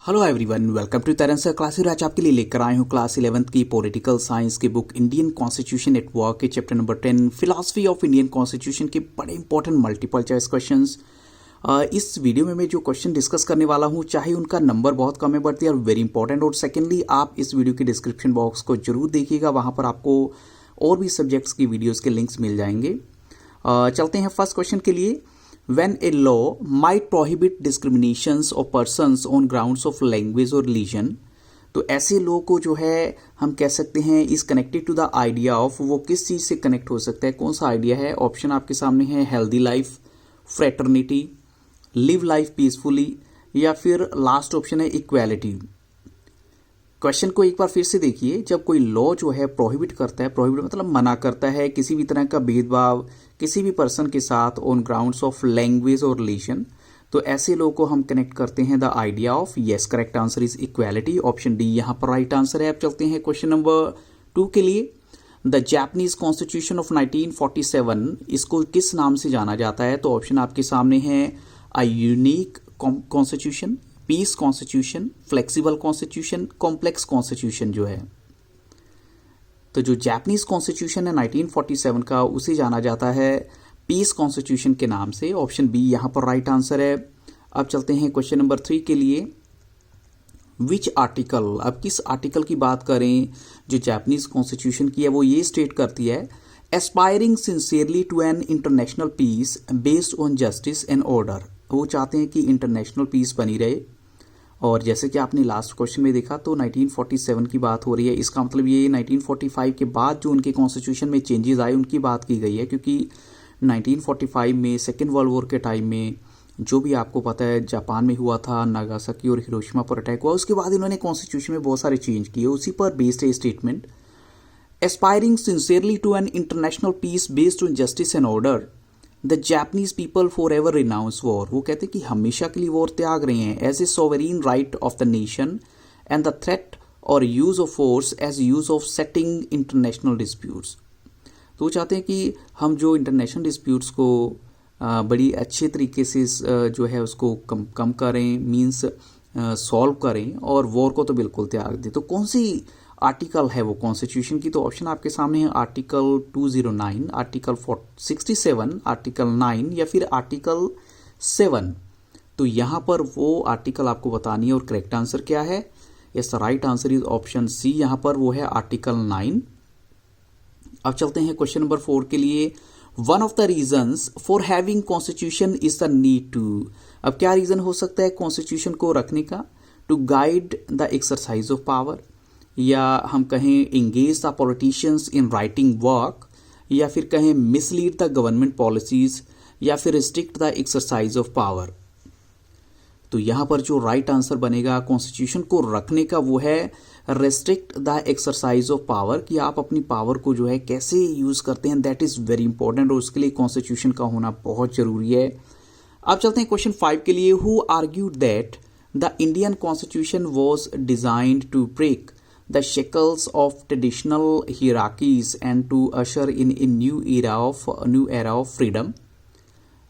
Hello everyone, welcome to Taran sir class. आज आपके लिए लेकर आए हूँ क्लास 11th की पॉलिटिकल साइंस की book Indian constitution at work के chapter number 10 philosophy of Indian constitution के बड़े इंपॉर्टेंट मल्टीपल चॉइस क्वेश्चंस। इस वीडियो में मैं जो क्वेश्चन डिस्कस करने वाला हूँ, चाहे उनका नंबर बहुत कम है but they are very important. और सेकेंडली, आप इस वीडियो के डिस्क्रिप्शन बॉक्स को जरूर देखिएगा, वहाँ पर आपको और भी सब्जेक्ट्स की वीडियोज़ के लिंक्स मिल जाएंगे। चलते हैं फर्स्ट क्वेश्चन के लिए। When a law might prohibit discriminations of persons on grounds of language or religion, तो ऐसे लॉ को जो है हम कह सकते हैं is connected to the idea of, वो किस चीज़ से कनेक्ट हो सकता है, कौन सा आइडिया है। ऑप्शन आपके सामने है healthy life, fraternity, live life peacefully, या फिर लास्ट ऑप्शन है इक्वालिटी। क्वेश्चन को एक बार फिर से देखिए। जब कोई लॉ जो है प्रोहिबिट करता है, प्रोहिबिट मतलब मना करता है किसी भी तरह का भेदभाव किसी भी पर्सन के साथ ऑन ग्राउंड्स ऑफ लैंग्वेज और रिलीजन, तो ऐसे लॉ को हम कनेक्ट करते हैं the idea of. Yes, correct answer is equality, option D यहाँ पर राइट आंसर है। अब चलते हैं क्वेश्चन नंबर 2 के लिए। द जापानीज कॉन्स्टिट्यूशन ऑफ 1947, इसको किस नाम से जाना जाता है? तो ऑप्शन आपके सामने है a unique constitution, peace constitution, flexible constitution, complex constitution जो है। तो जो जापानीज कॉन्स्टिट्यूशन है 1947 का, उसे जाना जाता है पीस कॉन्स्टिट्यूशन के नाम से। ऑप्शन बी यहाँ पर राइट आंसर है। अब चलते हैं क्वेश्चन नंबर 3 के लिए। विच आर्टिकल, अब किस आर्टिकल की बात करें जो जापानीज कॉन्स्टिट्यूशन की है, वो ये स्टेट करती है aspiring sincerely to an international peace based on justice and order. वो चाहते हैं कि इंटरनेशनल पीस बनी रहे। और जैसे कि आपने लास्ट क्वेश्चन में देखा, तो 1947 की बात हो रही है। इसका मतलब ये 1945 के बाद जो उनके कॉन्स्टिट्यूशन में चेंजेस आए उनकी बात की गई है, क्योंकि 1945 में सेकेंड वर्ल्ड वॉर के टाइम में जो भी आपको पता है जापान में हुआ था, नागासाकी और हिरोशिमा पर अटैक हुआ, उसके बाद इन्होंने कॉन्स्टिट्यूशन में बहुत सारे चेंज किए। उसी पर बेस्ड है statement aspiring sincerely to an international peace based on justice and order the Japanese people forever renounce war. वो कहते हैं कि हमेशा के लिए वॉर त्याग रहे हैं as a sovereign right of the nation and the threat or use of force as use of setting international disputes. तो वो चाहते हैं कि हम जो इंटरनेशनल डिस्प्यूट्स को बड़ी अच्छे तरीके से जो है उसको कम करें, मीन्स सॉल्व करें, और वॉर को तो बिल्कुल त्याग दें। तो कौन सी आर्टिकल है वो कॉन्स्टिट्यूशन की? तो ऑप्शन आपके सामने है आर्टिकल 209, आर्टिकल 67, आर्टिकल 9 या फिर आर्टिकल 7। तो यहाँ पर वो आर्टिकल आपको बतानी है और करेक्ट आंसर क्या है? Yes, right answer is option C, यहाँ पर वो है आर्टिकल 9। अब चलते हैं क्वेश्चन नंबर 4 के लिए। One of the reasons for having constitution is the need to. अब क्या रीजन हो सकता है कॉन्स्टिट्यूशन को रखने का? To guide the exercise of power, या हम कहें engage the politicians in writing work, या फिर कहें मिसलीड द गवर्नमेंट पॉलिसीज, या फिर restrict the exercise of power. तो यहां पर जो राइट आंसर बनेगा कॉन्स्टिट्यूशन को रखने का, वो है restrict the exercise of power, कि आप अपनी पावर को जो है कैसे यूज करते हैं, दैट इज वेरी इंपॉर्टेंट, और उसके लिए कॉन्स्टिट्यूशन का होना बहुत जरूरी है। अब चलते हैं क्वेश्चन 5 के लिए। Who argued that the Indian constitution was designed to break the shackles of traditional hierarchies and to usher in a new era of freedom,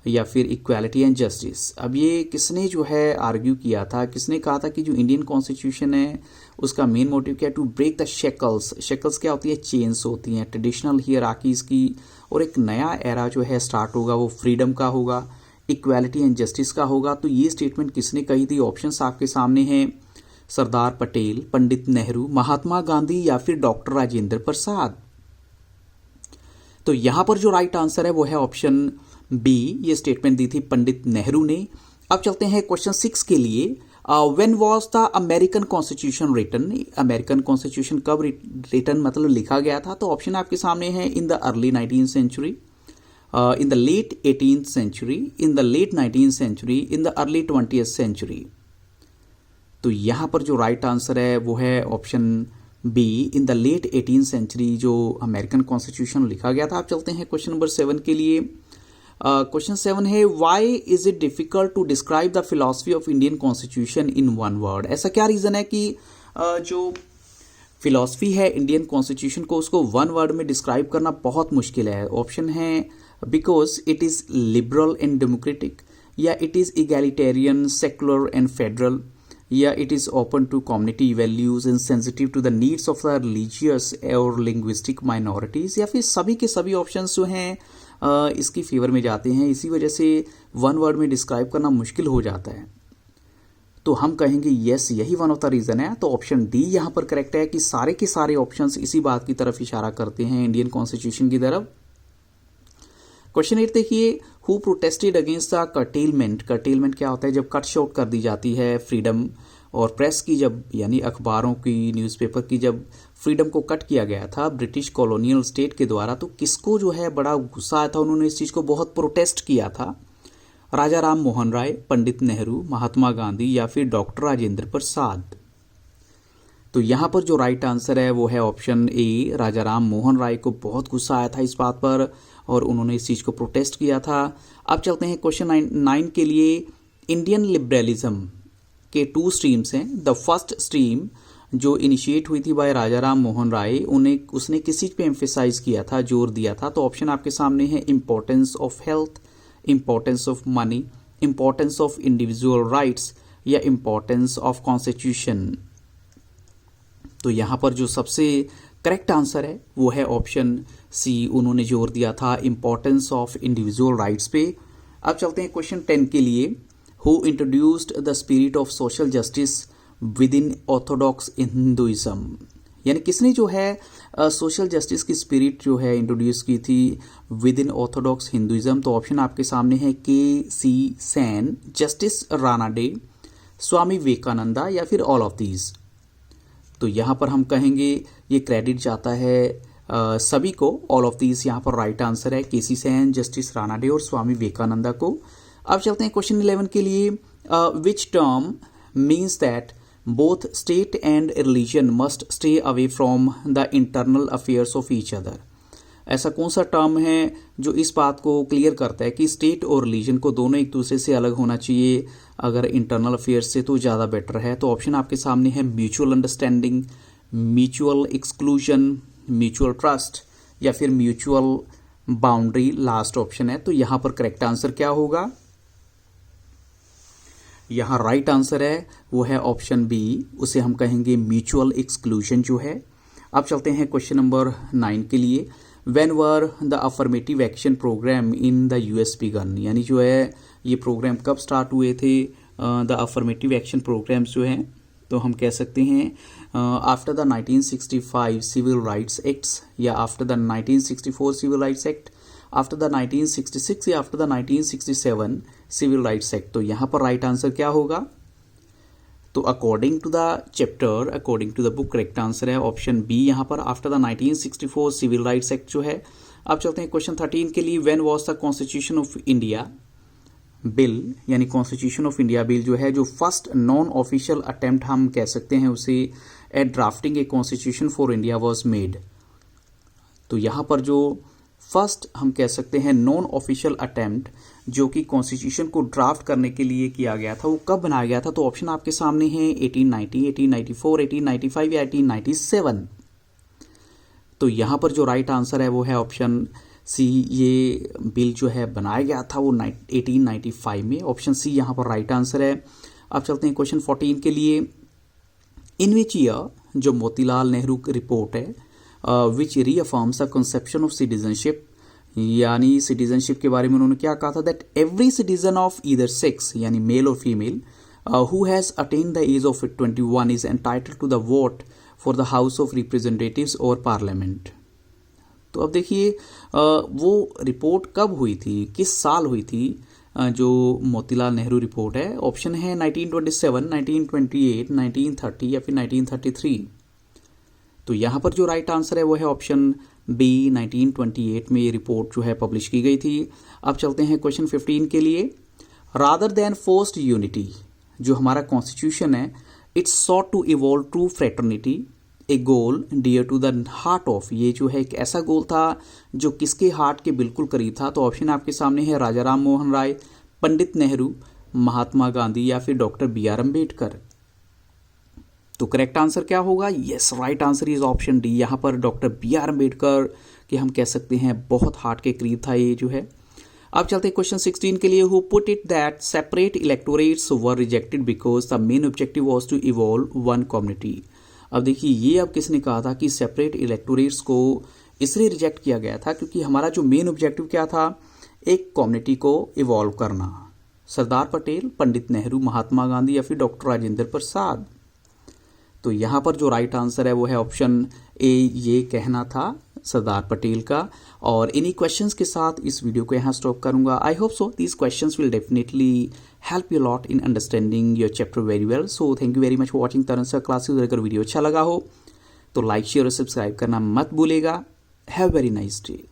या फिर इक्वालिटी एंड जस्टिस। अब ये किसने जो है आर्ग्यू किया था, किसने कहा था कि जो इंडियन कॉन्स्टिट्यूशन है उसका मेन मोटिव क्या है? To break the shackles. Shackles क्या होती है? चेन्स होती हैं, ट्रेडिशनल हियरार्कीज की, और एक नया एरा जो है स्टार्ट होगा, वो फ्रीडम का होगा, इक्वालिटी एंड जस्टिस का होगा। तो ये स्टेटमेंट किसने कही थी? ऑप्शंस आपके सामने हैं सरदार पटेल, पंडित नेहरू, महात्मा गांधी, या फिर डॉक्टर राजेंद्र प्रसाद। तो यहां पर जो राइट आंसर है वो है ऑप्शन बी, ये स्टेटमेंट दी थी पंडित नेहरू ने। अब चलते हैं क्वेश्चन 6 के लिए। When was the American constitution written? American constitution कब रिटन मतलब लिखा गया था? तो ऑप्शन आपके सामने है in the early 19th century, in the late 18th century, in the late 19th century, in the early 20th century. तो यहां पर जो राइट आंसर है वो है option B, in the late 18th century जो अमेरिकन कॉन्स्टिट्यूशन लिखा गया था। आप चलते हैं क्वेश्चन नंबर 7 के लिए। क्वेश्चन 7 है why is it difficult to describe the philosophy of Indian constitution in one word? ऐसा क्या रीजन है कि जो फिलॉसफी है इंडियन कॉन्स्टिट्यूशन को, उसको वन वर्ड में डिस्क्राइब करना बहुत मुश्किल है? ऑप्शन है because it is liberal and democratic, या it is egalitarian, secular and federal, या it is open to community values and sensitive to the needs of the religious और लिंग्विस्टिक माइनॉरिटीज़, या फिर सभी के सभी ऑप्शंस जो हैं इसकी फेवर में जाते हैं। इसी वजह से वन वर्ड में डिस्क्राइब करना मुश्किल हो जाता है। तो हम कहेंगे यस, यही वन ऑफ द रीज़न है। तो ऑप्शन डी यहाँ पर करेक्ट है कि सारे के सारे ऑप्शंस इसी बात की तरफ इशारा करते हैं, इंडियन कॉन्स्टिट्यूशन की तरफ। क्वेश्चन 8 देखिए, who protested against the curtailment. Curtailment क्या होता है? जब कट शॉर्ट कर दी जाती है फ्रीडम और प्रेस की, जब यानी अखबारों की, न्यूज़पेपर की जब फ्रीडम को कट किया गया था ब्रिटिश कॉलोनियल स्टेट के द्वारा, तो किसको जो है बड़ा गुस्सा आया था, उन्होंने इस चीज़ को बहुत प्रोटेस्ट किया था? राजा राम मोहन राय, पंडित नेहरू, महात्मा गांधी या फिर डॉक्टर राजेंद्र प्रसाद। तो यहाँ पर जो राइट आंसर है वो है ऑप्शन ए, राजा राम मोहन राय को बहुत गुस्सा आया था इस बात पर और उन्होंने इस चीज़ को प्रोटेस्ट किया था। अब चलते हैं क्वेश्चन 9 के लिए। इंडियन लिबरलिज्म के 2 स्ट्रीम्स हैं। द फर्स्ट स्ट्रीम जो इनिशिएट हुई थी बाय राजा राम मोहन राय, उसने किस चीज़ पे एम्फेसाइज किया था, जोर दिया था? तो ऑप्शन आपके सामने है importance of health, importance of money, importance of individual rights या इम्पोर्टेंस ऑफ कॉन्स्टिट्यूशन। तो यहाँ पर जो सबसे करेक्ट आंसर है वो है ऑप्शन सी, उन्होंने जोर दिया था इम्पोर्टेंस ऑफ इंडिविजुअल राइट्स पे। अब चलते हैं क्वेश्चन 10 के लिए। Who introduced the spirit of social justice with in Orthodox Hinduism, यानी किसने जो है सोशल जस्टिस की स्पिरिट जो है इंट्रोड्यूस की थी विद इन ऑर्थोडॉक्स हिंदुइज्म? तो ऑप्शन आपके सामने है के.सी. सेन, जस्टिस रानाडे, स्वामी विवेकानंदा या फिर ऑल ऑफ दीज। तो यहाँ पर हम कहेंगे ये क्रेडिट जाता है सभी को, ऑल ऑफ दीज यहाँ पर राइट आंसर है, के.सी. सेन, जस्टिस रानाडे और स्वामी विवेकानंदा को। अब चलते हैं क्वेश्चन 11 के लिए। Which term means that both state and religion must stay away from the internal affairs of each other. ऐसा कौन सा टर्म है जो इस बात को क्लियर करता है कि स्टेट और रिलीजन को दोनों एक दूसरे से अलग होना चाहिए, अगर इंटरनल अफेयर्स से तो ज़्यादा बेटर है? तो ऑप्शन आपके सामने है mutual understanding, mutual exclusion, mutual trust या फिर म्यूचुअल बाउंड्री लास्ट ऑप्शन है। तो यहाँ पर करेक्ट आंसर क्या होगा? यहाँ राइट आंसर है वो है ऑप्शन बी, उसे हम कहेंगे म्यूचुअल एक्सक्लूजन जो है। अब चलते हैं क्वेश्चन नंबर 9 के लिए। When were the affirmative action programme in the US began, यानी जो है ये प्रोग्राम कब स्टार्ट हुए थे? द अफर्मेटिव एक्शन प्रोग्राम्स जो हैं, तो हम कह सकते हैं after the 1965 civil rights acts, या after the 1964 civil rights act, after the 1966 या after the 1967 civil rights act. तो यहाँ पर राइट आंसर क्या होगा? तो according to the chapter, according to the book, correct answer है ऑप्शन बी यहाँ पर, after the 1964 civil rights act जो है। अब चलते हैं क्वेश्चन 13 के लिए। When was the constitution of India bill, यानी कॉन्स्टिट्यूशन ऑफ इंडिया बिल जो है, जो फर्स्ट नॉन ऑफिशियल अटेम्प्ट हम कह सकते हैं उसे, at drafting a constitution for India was made. तो यहाँ पर जो फर्स्ट हम कह सकते हैं नॉन ऑफिशियल अटेम्प्ट जो कि कॉन्स्टिट्यूशन को ड्राफ्ट करने के लिए किया गया था, वो कब बनाया गया था? तो ऑप्शन आपके सामने है 1890, 1894, 1895 या 1897। तो यहाँ पर जो राइट आंसर है वो है ऑप्शन सी, ये बिल जो है बनाया गया था वो 1895 में। ऑप्शन सी यहाँ पर राइट आंसर है। अब चलते हैं क्वेश्चन 14 के लिए। इन विच ईयर, जो मोतीलाल नेहरू रिपोर्ट है, which reaffirms the conception of citizenship, यानी सिटीजनशिप के बारे में उन्होंने क्या कहा था? That every citizen of either sex, यानी मेल और female, who has attained the age of 21 is entitled to the vote for the house of representatives or parliament. तो अब देखिए वो रिपोर्ट कब हुई थी, किस साल हुई थी? जो मोतीलाल नेहरू रिपोर्ट है, ऑप्शन है 1927, 1928, 1930 या फिर 1933। तो यहाँ पर जो राइट आंसर है वो है ऑप्शन बी, 1928 में ये रिपोर्ट जो है पब्लिश की गई थी। अब चलते हैं क्वेश्चन 15 के लिए। रादर देन फोर्स्ड यूनिटी, जो हमारा कॉन्स्टिट्यूशन है, it's sought to evolve true fraternity, a goal dear to the heart of, ये जो है एक ऐसा गोल था जो किसके हार्ट के बिल्कुल करीब था? तो ऑप्शन आपके सामने है राजा राम मोहन राय, पंडित नेहरू, महात्मा गांधी या फिर डॉक्टर बी.आर. अम्बेडकर। तो करेक्ट आंसर क्या होगा? Yes, right answer is option D. यहाँ पर डॉक्टर बी.आर. अम्बेडकर के हम कह सकते हैं बहुत हार्ट के करीब था ये जो है। अब चलते हैं क्वेश्चन 16 के लिए। Who put it that separate electorates were rejected because the main objective was to evolve one community. अब देखिए ये अब किसने कहा था कि सेपरेट इलेक्टोरेट्स को इसलिए रिजेक्ट किया गया था क्योंकि हमारा जो मेन ऑब्जेक्टिव क्या था, एक कम्युनिटी को इवॉल्व करना। सरदार पटेल, पंडित नेहरू, महात्मा गांधी या फिर डॉक्टर राजेंद्र प्रसाद। तो यहाँ पर जो राइट आंसर है वो है ऑप्शन ए, ये कहना था सरदार पटेल का। और इन्हीं क्वेश्चंस के साथ इस वीडियो को यहाँ स्टॉप करूंगा। I hope so these questions will definitely help you lot in understanding your chapter very well. So thank you very much for watching Taran sir classes. अगर वीडियो अच्छा लगा हो तो लाइक, शेयर और सब्सक्राइब करना मत भूलेगा। Have very nice day.